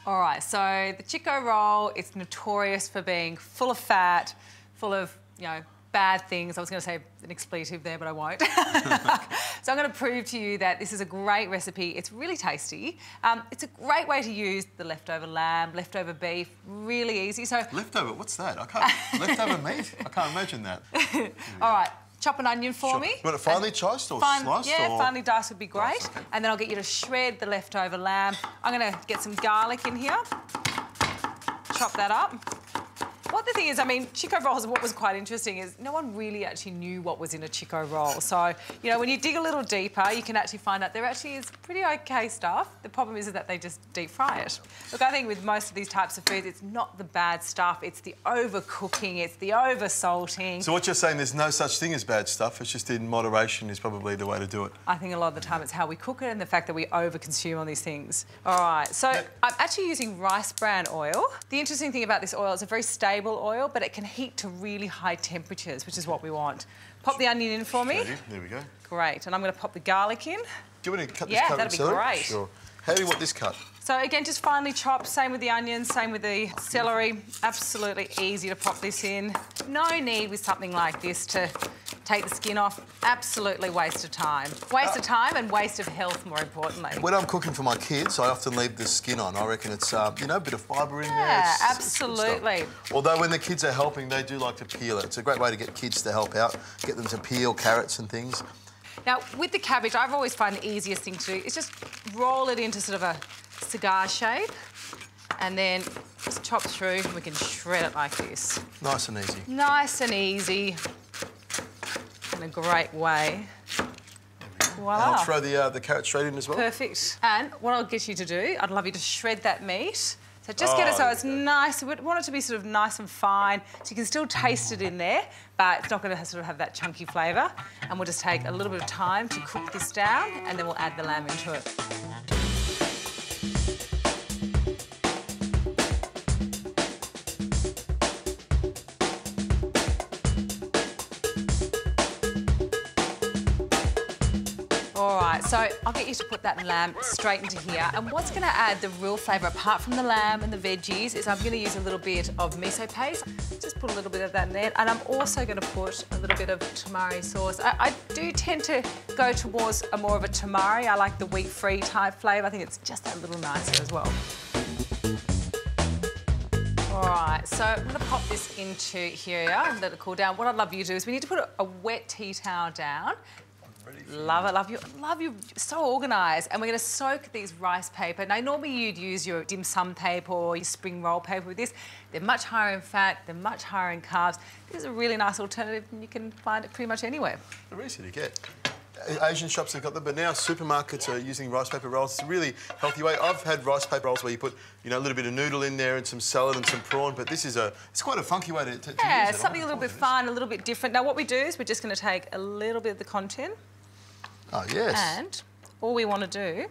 All right, so the Chiko roll, it's notorious for being full of fat, full of, you know, bad things. I was going to say an expletive there, but I won't. So I'm going to prove to you that this is a great recipe. It's really tasty. It's a great way to use the leftover lamb, leftover beef, really easy. So leftover, what's that? I can't, leftover meat? I can't imagine that. All right, chop an onion for me. You want it finely diced or sliced? Yeah, or... finely diced would be great. Diced, okay. And then I'll get you to shred the leftover lamb. I'm going to get some garlic in here. Chop that up. What the thing is, I mean, Chiko rolls, what was quite interesting is no one really actually knew what was in a Chiko roll. So, you know, when you dig a little deeper, you can actually find out there actually is pretty okay stuff. The problem is that they just deep fry it. Look, I think with most of these types of foods, it's not the bad stuff, it's the overcooking, it's the over-salting. So what you're saying, there's no such thing as bad stuff, it's just in moderation is probably the way to do it. I think a lot of the time it's how we cook it and the fact that we over-consume on these things. All right, so I'm actually using rice bran oil. The interesting thing about this oil is it's a very stable oil, but it can heat to really high temperatures, which is what we want. Pop the onion in for me. There we go. Great, and I'm going to pop the garlic in. Do you want to cut this? Yeah, that'd be great. Sure. How do you want this cut? So again, just finely chopped, same with the onions, same with the celery. Absolutely easy to pop this in. No need with something like this to take the skin off. Absolutely waste of time. Waste of time and waste of health, more importantly. When I'm cooking for my kids, I often leave the skin on. I reckon it's, you know, a bit of fibre in there. Yeah, absolutely. Although when the kids are helping, they do like to peel it. It's a great way to get kids to help out, get them to peel carrots and things. Now, with the cabbage, I've always found the easiest thing to do is just roll it into sort of a cigar shape and then just chop through and we can shred it like this. Nice and easy. Nice and easy in a great way. Voila. And I'll throw the carrot straight in as well. Perfect. And what I'll get you to do, I'd love you to shred that meat. So just get it so it's nice. We want it to be sort of nice and fine, so you can still taste it in there, but it's not going to sort of have that chunky flavour. And we'll just take a little bit of time to cook this down, and then we'll add the lamb into it. All right, so I'll get you to put that lamb straight into here. And what's going to add the real flavour, apart from the lamb and the veggies, is I'm going to use a little bit of miso paste. Just put a little bit of that in there. And I'm also going to put a little bit of tamari sauce. I do tend to go towards more of a tamari. I like the wheat-free type flavour. I think it's just a little nicer as well. All right, so I'm going to pop this into here and let it cool down. What I'd love you to do is we need to put a wet tea towel down. Love it, love you, so organised. And we're going to soak these rice paper. Now, normally you'd use your dim sum paper or your spring roll paper with this. They're much higher in fat, they're much higher in carbs. This is a really nice alternative and you can find it pretty much anywhere. They're easy to get. Asian shops have got them, but now supermarkets are using rice paper rolls. It's a really healthy way. I've had rice paper rolls where you put, you know, a little bit of noodle in there and some salad and some prawn, but this is it's quite a funky way to use it. Yeah, something a little bit fun, a little bit different. Now, what we do is we're just going to take a little bit of the content. Oh, yes. And all we want to do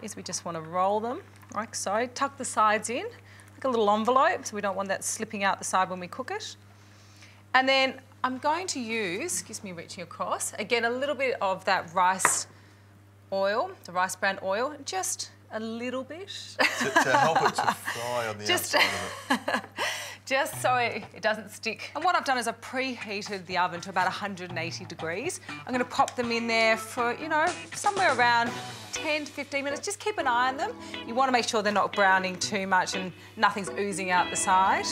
is we just want to roll them like so. Tuck the sides in, like a little envelope, so we don't want that slipping out the side when we cook it. And then I'm going to use, excuse me reaching across, again a little bit of that rice oil, the rice bran oil, just a little bit. To help it to fry on the outside of it. Just so it doesn't stick. And what I've done is I've preheated the oven to about 180 degrees. I'm going to pop them in there for, you know, somewhere around 10 to 15 minutes. Just keep an eye on them. You want to make sure they're not browning too much and nothing's oozing out the side.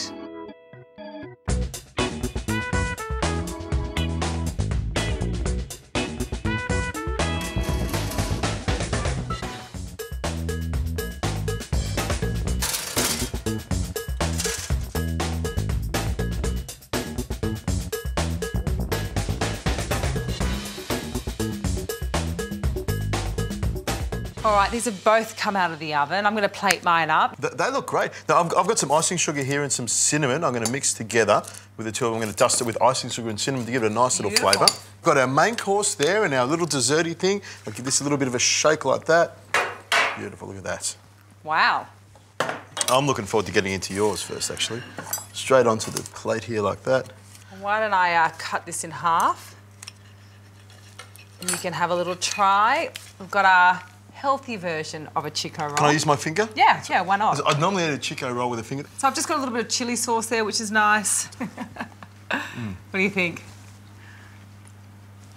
All right, these have both come out of the oven. I'm going to plate mine up. They look great. Now, I've got some icing sugar here and some cinnamon. I'm going to mix together with the two of them. I'm going to dust it with icing sugar and cinnamon to give it a nice little flavour. We've got our main course there and our little desserty thing. I'll give this a little bit of a shake like that. Beautiful, look at that. Wow. I'm looking forward to getting into yours first, actually. Straight onto the plate here like that. Why don't I cut this in half? And you can have a little try. We've got our healthy version of a Chiko roll. Can I use my finger? Yeah, yeah, why not? I'd normally eat a Chiko roll with a finger. So I've just got a little bit of chili sauce there, which is nice. What do you think?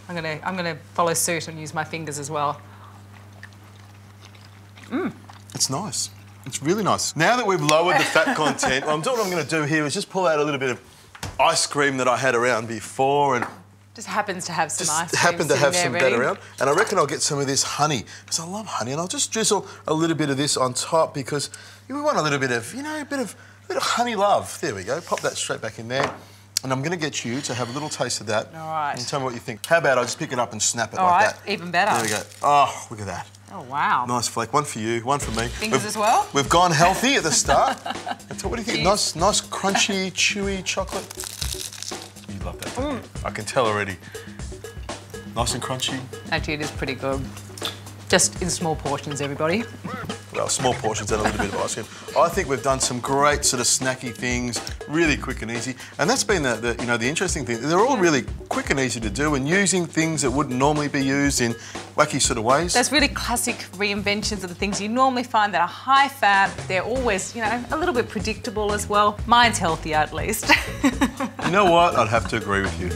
I'm gonna follow suit and use my fingers as well. It's nice. It's really nice. Now that we've lowered the fat content, what I'm going to do here is just pull out a little bit of ice cream that I had around before and just happens to have some ice cream. Happened to have some that around. And I reckon I'll get some of this honey, because I love honey, and I'll just drizzle a little bit of this on top because we want a little bit of, you know, a bit of honey love. There we go. Pop that straight back in there. And I'm going to get you to have a little taste of that. All right. And tell me what you think. How about I just pick it up and snap it All like right, that? even better. There we go. Oh, look at that. Oh, wow. Nice flake. One for you, one for me. Fingers as well? We've gone healthy at the start. So what do you think? Cheers. Nice, crunchy, chewy chocolate. You love that, don't you? I can tell already. Nice and crunchy. Actually, it is pretty good. Just in small portions, everybody. Well, small portions and a little bit of ice cream. I think we've done some great sort of snacky things, really quick and easy. And that's been the interesting thing. They're all really quick and easy to do and using things that wouldn't normally be used in wacky sort of ways. Those really classic reinventions of the things you normally find that are high fat. They're always, you know, a little bit predictable as well. Mine's healthier at least. You know what? I'd have to agree with you.